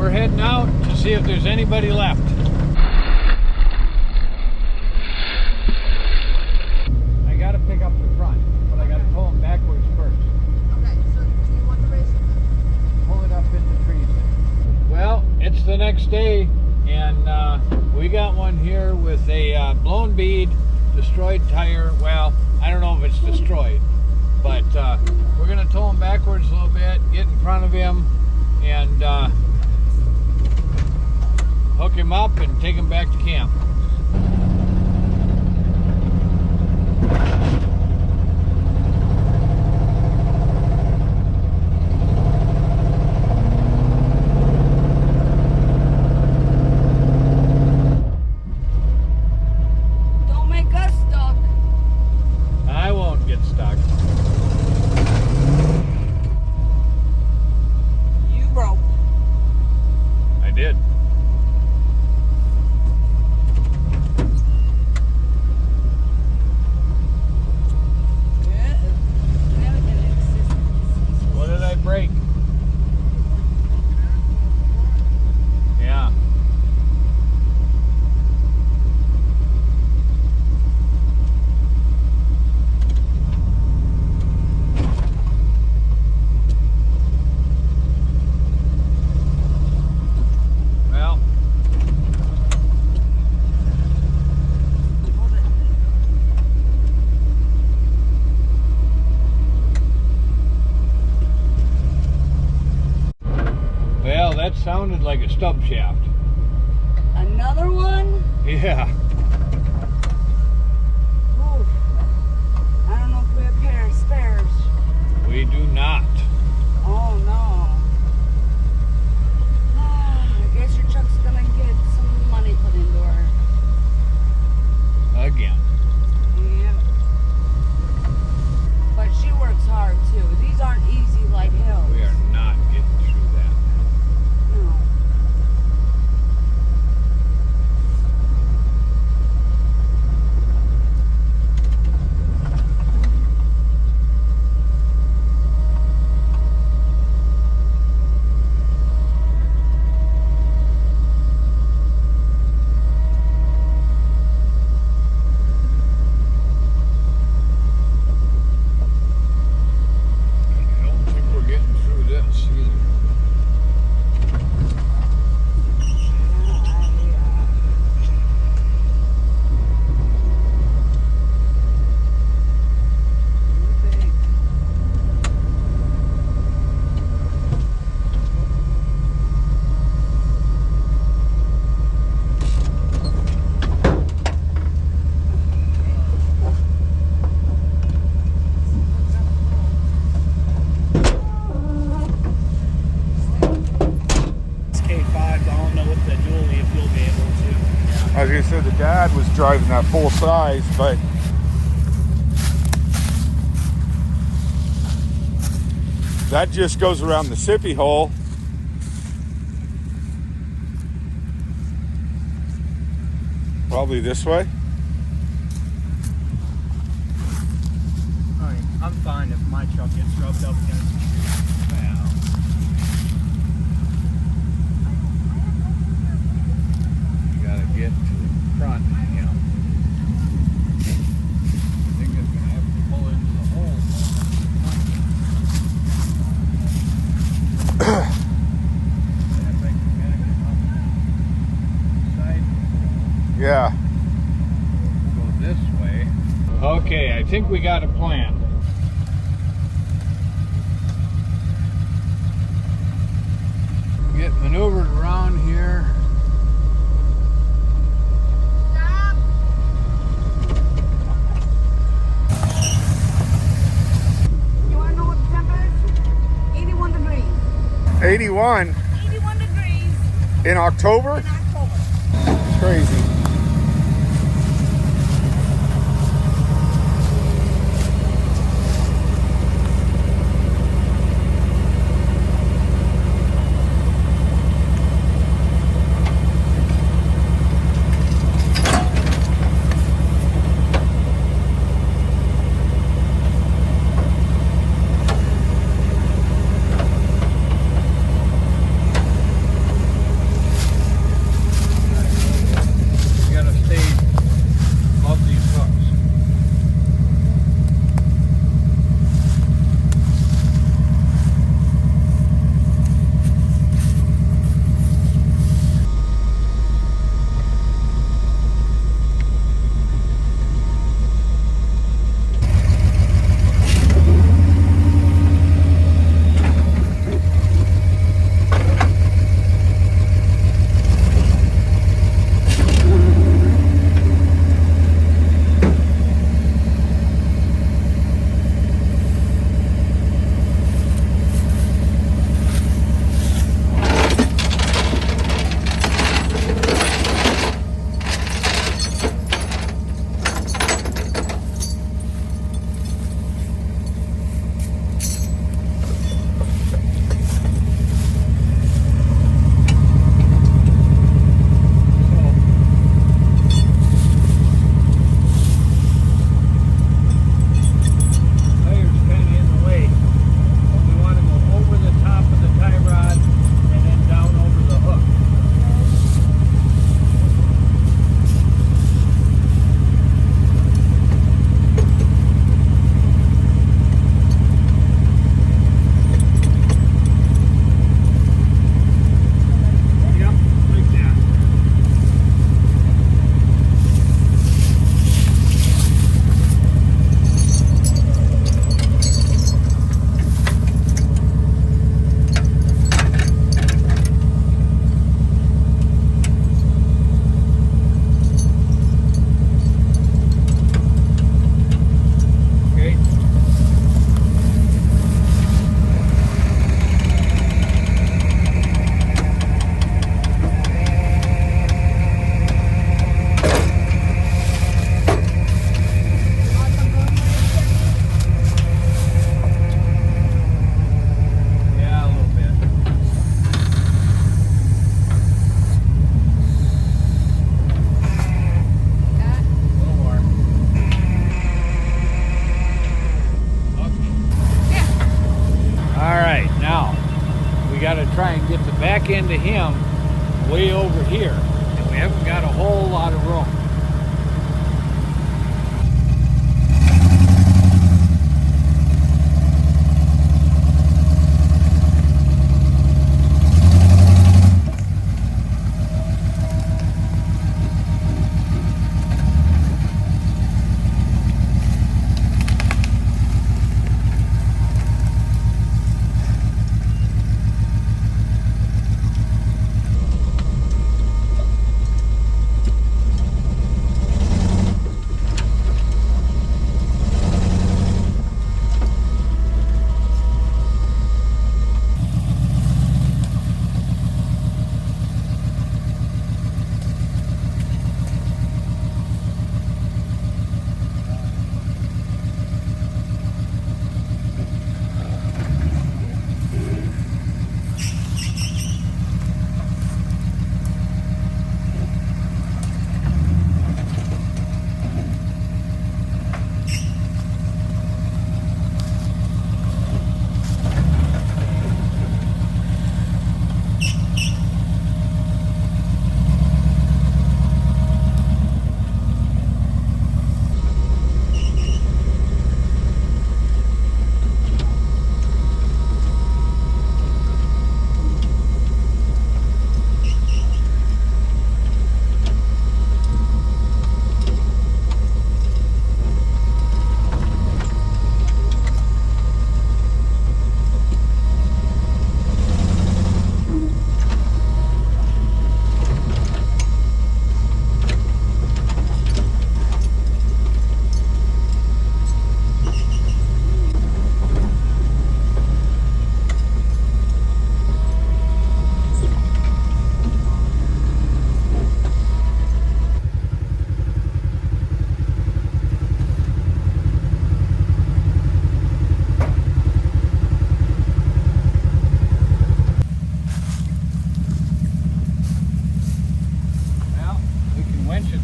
we're heading out to see if there's anybody left. I gotta pick up the front, but I gotta pull them backwards first. Okay, so do you want the race? Pull it up in the trees. Well, it's the next day, and we got one here with a blown bead, destroyed tire. Well, I don't know if it's destroyed, but we're gonna tow him backwards a little bit, get in front of him, and hook him up and take him back to camp. Don't make us stuck. I won't get stuck. You broke. I did. What did I break? Yeah. Well. Well, that sounded like a stub shaft. Another one? Yeah. Oof. I don't know if we have a pair of spares. We do not. Oh no. I guess your truck's gonna get some money put into her. Again. Yeah. But she works hard too. These aren't easy like hills. We are not getting through that. No. I don't think we're getting through this either. K5, I don't know what the dually if you'll be able to. As you said, the dad was driving that full size, but that just goes around the sippy hole. Probably this way. I mean, I'm fine if my truck gets rubbed up against the tree. Well, you gotta get to the front, you know. I think it's gonna have to pull into the hole. Yeah. Go this way. Okay, I think we got a plan. Get maneuvered around here. Stop. You wanna know what the temp is? 81 degrees. 81 81 degrees in October? in October. It's crazy. back into him way over here. And we haven't got a whole lot of room.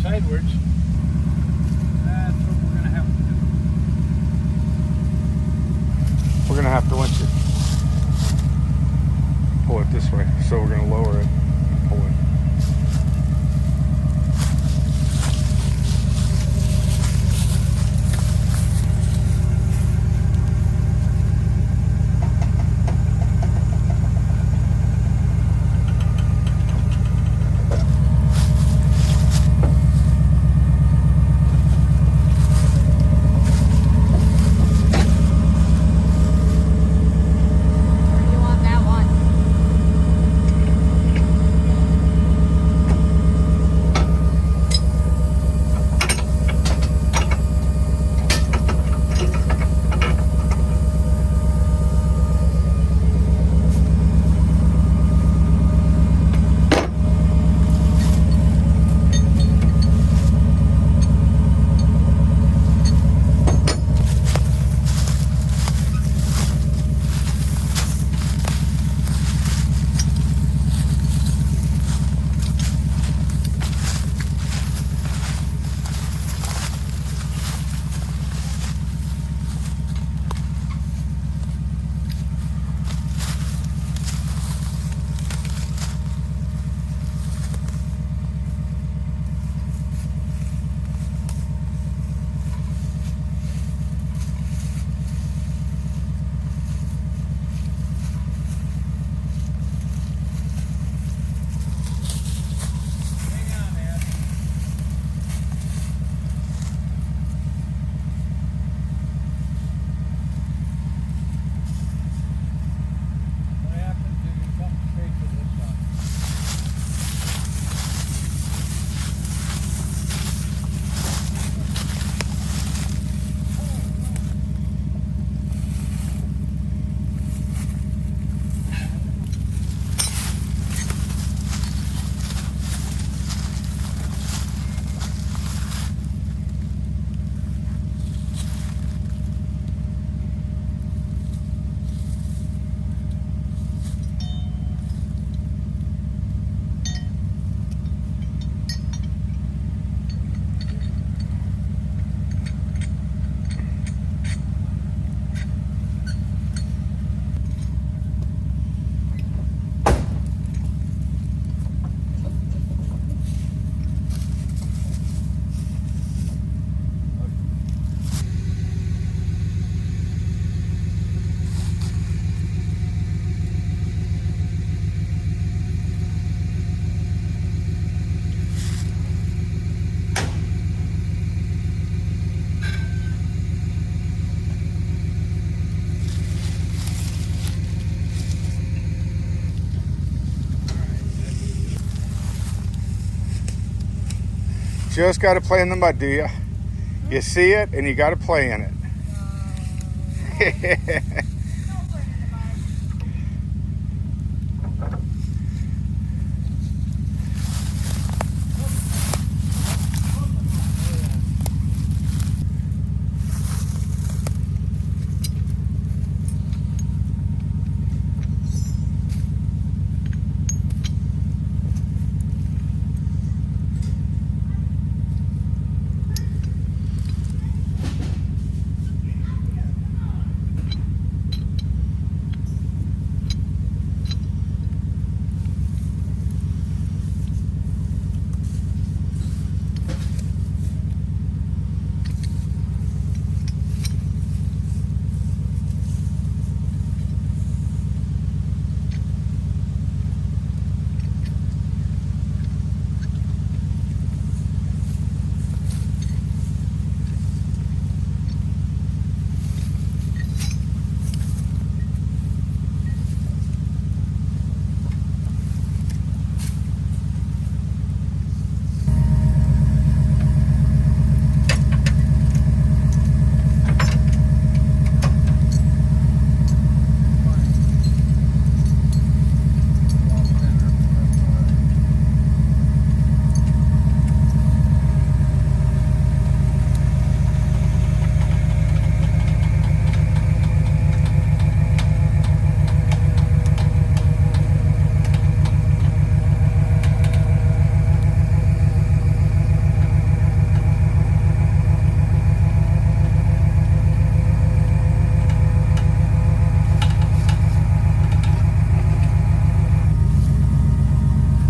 Sidewards. That's what we're gonna have to do. We're gonna have to winch it. Pull it this way. So we're gonna lower it and pull it. just got to play in the mud, do you? You see it and you got to play in it.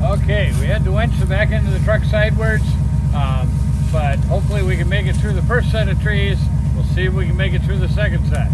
Okay, we had to winch the back end of the truck sidewards, but hopefully we can make it through the first set of trees. We'll see if we can make it through the second set.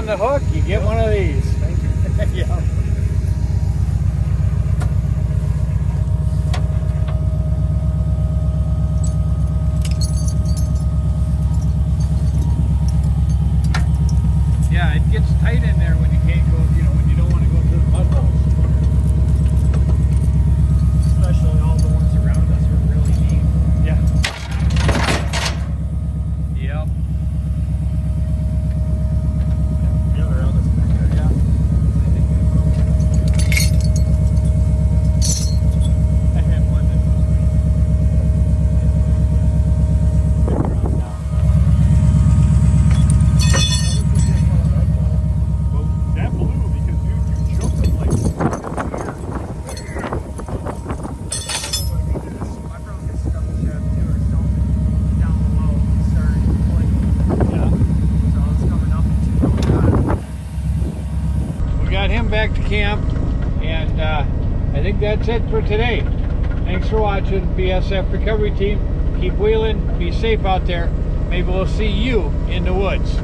on the hook, you get one of these. Thank you. Yeah. Yeah, it gets tight in there when you can't go, you know, when you don't want to go through the mud holes. Especially all the ones around us are really deep. Yeah. Yep. Yeah, around us back there. Yeah. I had one that dropped down. Well, that blew because you jumped it like. I broke his stubble shaft too or something down below. It started clicking. Yeah. So I was coming up into the We got him back to camp, and I think that's it for today. Thanks for watching, BSF Recovery Team. Keep wheeling, be safe out there. Maybe we'll see you in the woods.